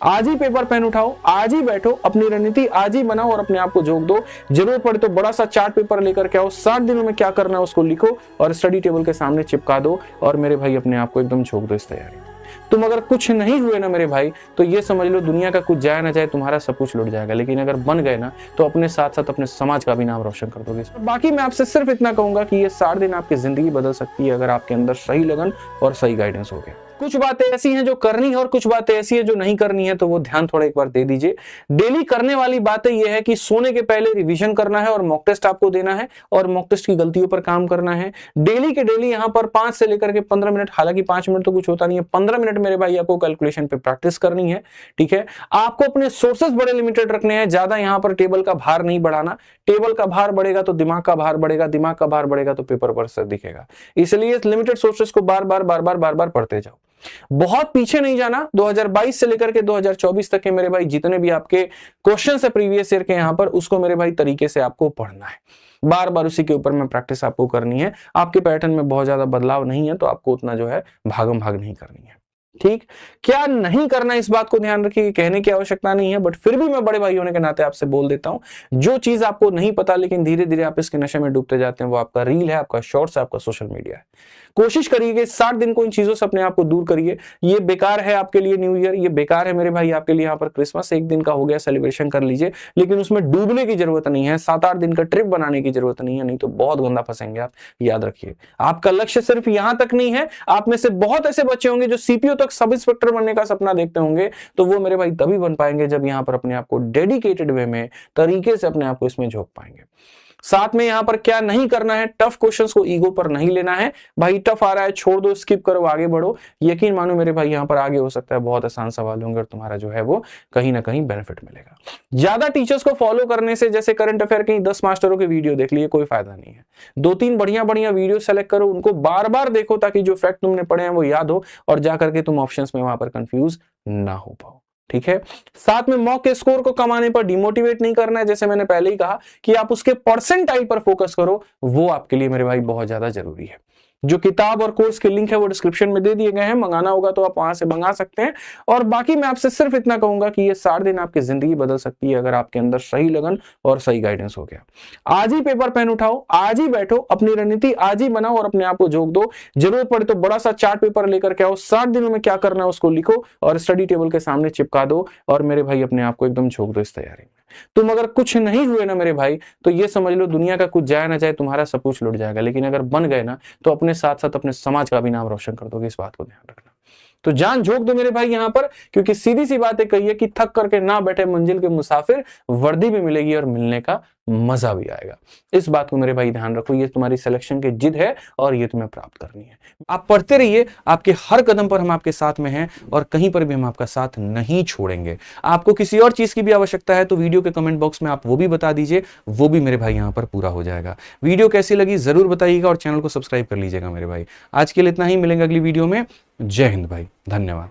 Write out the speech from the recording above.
आज ही paper pen उठाओ, आज ही बैठो, अपनी रणनीति आज ही बनाओ और अपने आप को झोंक दो। जरूरत पड़े तो बड़ा सा चार्ट पेपर लेकर के आओ, 60 दिनों में क्या करना है उसको लिखो और स्टडी टेबल के सामने चिपका दो और मेरे भाई अपने आप को एकदम झोंक दो इस तैयारी। तुम अगर कुछ नहीं हुए ना मेरे भाई, तो ये समझ लो दुनिया का कुछ जाए ना जाए, तुम्हारा सब कुछ लुट जाएगा। लेकिन अगर बन गए ना, तो अपने साथ साथ अपने समाज का भी नाम रोशन कर दोगे। बाकी मैं आपसे सिर्फ इतना कहूंगा कि ये 60 दिन आपकी जिंदगी बदल सकती है अगर आपके अंदर सही लगन और सही गाइडेंस हो गया। कुछ बातें ऐसी हैं जो करनी है और कुछ बातें ऐसी हैं जो नहीं करनी है, तो वो ध्यान थोड़ा एक बार दे दीजिए। डेली करने वाली बातें ये है कि सोने के पहले रिवीजन करना है और मॉक टेस्ट आपको देना है और मॉक टेस्ट की गलतियों पर काम करना है। डेली के डेली यहाँ पर 5 से लेकर के 15 मिनट, हालांकि 5 मिनट तो कुछ होता नहीं है, 15 मिनट मेरे भाई आपको कैलकुलेशन पे प्रैक्टिस करनी है। ठीक है, आपको अपने सोर्सेस बड़े लिमिटेड रखने हैं, ज्यादा यहाँ पर टेबल का भार नहीं बढ़ाना। टेबल का भार बढ़ेगा तो दिमाग का भार बढ़ेगा, दिमाग का भार बढ़ेगा तो पेपर पर असर दिखेगा। इसलिए लिमिटेड सोर्सेस को बार बार पढ़ते जाओ। बहुत पीछे नहीं जाना। 2022 से लेकर के 2024 तक के मेरे भाई जितने भी आपके क्वेश्चन है प्रीवियस ईयर के यहाँ पर, उसको मेरे भाई तरीके से आपको पढ़ना है। बार बार उसी के ऊपर में प्रैक्टिस आपको करनी है। आपके पैटर्न में बहुत ज्यादा बदलाव नहीं है, तो आपको उतना जो है भागम भाग नहीं करनी है। ठीक, क्या नहीं करना इस बात को ध्यान रखिए, कहने की आवश्यकता नहीं है, बट फिर भी मैं बड़े भाई होने के नाते आपसे बोल देता हूं। जो चीज आपको नहीं पता लेकिन धीरे धीरे आप इसके नशे में डूबते जाते हैं, वो आपका रील है, आपका शॉर्ट्स है, आपका सोशल मीडिया है। कोशिश करिए 60 दिन को इन चीजों से अपने आप को दूर करिए। ये बेकार है आपके लिए न्यू ईयर, ये बेकार है मेरे भाई आपके लिए यहाँ पर क्रिसमस। एक दिन का हो गया, सेलिब्रेशन कर लीजिए, लेकिन उसमें डूबने की जरूरत नहीं है। 7-8 दिन का ट्रिप बनाने की जरूरत नहीं है, नहीं तो बहुत गंदा फंसेंगे आप। याद रखिए, आपका लक्ष्य सिर्फ यहां तक नहीं है। आप में से बहुत ऐसे बच्चे होंगे जो सीपीओ तक सब इंस्पेक्टर बनने का सपना देखते होंगे, तो वो मेरे भाई तभी बन पाएंगे जब यहाँ पर अपने आप को डेडिकेटेड वे में, तरीके से अपने आप को इसमें झोंक पाएंगे। साथ में यहां पर क्या नहीं करना है, टफ क्वेश्चंस को ईगो पर नहीं लेना है। भाई टफ आ रहा है, छोड़ दो, स्किप करो, आगे बढ़ो। यकीन मानो मेरे भाई यहां पर आगे हो सकता है बहुत आसान सवाल होंगे और तुम्हारा जो है वो कहीं ना कहीं बेनिफिट मिलेगा। ज्यादा टीचर्स को फॉलो करने से, जैसे करंट अफेयर के 10 मास्टरों की वीडियो देख लिए, कोई फायदा नहीं है। 2-3 बढ़िया बढ़िया वीडियो सेलेक्ट करो, उनको बार बार देखो ताकि जो फैक्ट तुमने पढ़े हैं वो याद हो और जाकर के तुम ऑप्शंस में वहां पर कंफ्यूज ना हो पाओ। ठीक है, साथ में मॉक के स्कोर को कमाने पर डिमोटिवेट नहीं करना है। जैसे मैंने पहले ही कहा कि आप उसके परसेंटाइल पर फोकस करो, वो आपके लिए मेरे भाई बहुत ज्यादा जरूरी है। जो किताब और कोर्स के लिंक है वो डिस्क्रिप्शन में दे दिए गए हैं, मंगाना होगा तो आप वहां से मंगा सकते हैं। और बाकी मैं आपसे सिर्फ इतना कहूंगा कि ये 60 दिन आपकी जिंदगी बदल सकती है अगर आपके अंदर सही लगन और सही गाइडेंस हो गया। आज ही पेपर पेन उठाओ, आज ही बैठो, अपनी रणनीति आज ही बनाओ और अपने आप को झोंक दो। जरूरत पड़े तो बड़ा सा चार्ट पेपर लेकर के आओ, 60 दिनों में क्या करना है उसको लिखो और स्टडी टेबल के सामने चिपका दो और मेरे भाई अपने आप को एकदम झोंक दो इस तैयारी में। तुम अगर कुछ नहीं हुए ना मेरे भाई, तो ये समझ लो दुनिया का कुछ जाए ना जाए, तुम्हारा सब कुछ लुट जाएगा। लेकिन अगर बन गए ना, तो अपने साथ साथ अपने समाज का भी नाम रोशन कर दोगे। इस बात को ध्यान रखना। तो जान झोंक दो मेरे भाई यहां पर, क्योंकि सीधी सी बात है कही है कि थक करके ना बैठे मंजिल के मुसाफिर, वर्दी भी मिलेगी और मिलने का मजा भी आएगा। इस बात को मेरे भाई ध्यान रखो, ये तुम्हारी सिलेक्शन की जिद है और ये तुम्हें प्राप्त करनी है। आप पढ़ते रहिए, आपके हर कदम पर हम आपके साथ में हैं और कहीं पर भी हम आपका साथ नहीं छोड़ेंगे। आपको किसी और चीज की भी आवश्यकता है तो वीडियो के कमेंट बॉक्स में आप वो भी बता दीजिए, वो भी मेरे भाई यहां पर पूरा हो जाएगा। वीडियो कैसी लगी जरूर बताइएगा और चैनल को सब्सक्राइब कर लीजिएगा मेरे भाई। आज के लिए इतना ही, मिलेंगे अगली वीडियो में। जय हिंद भाई, धन्यवाद।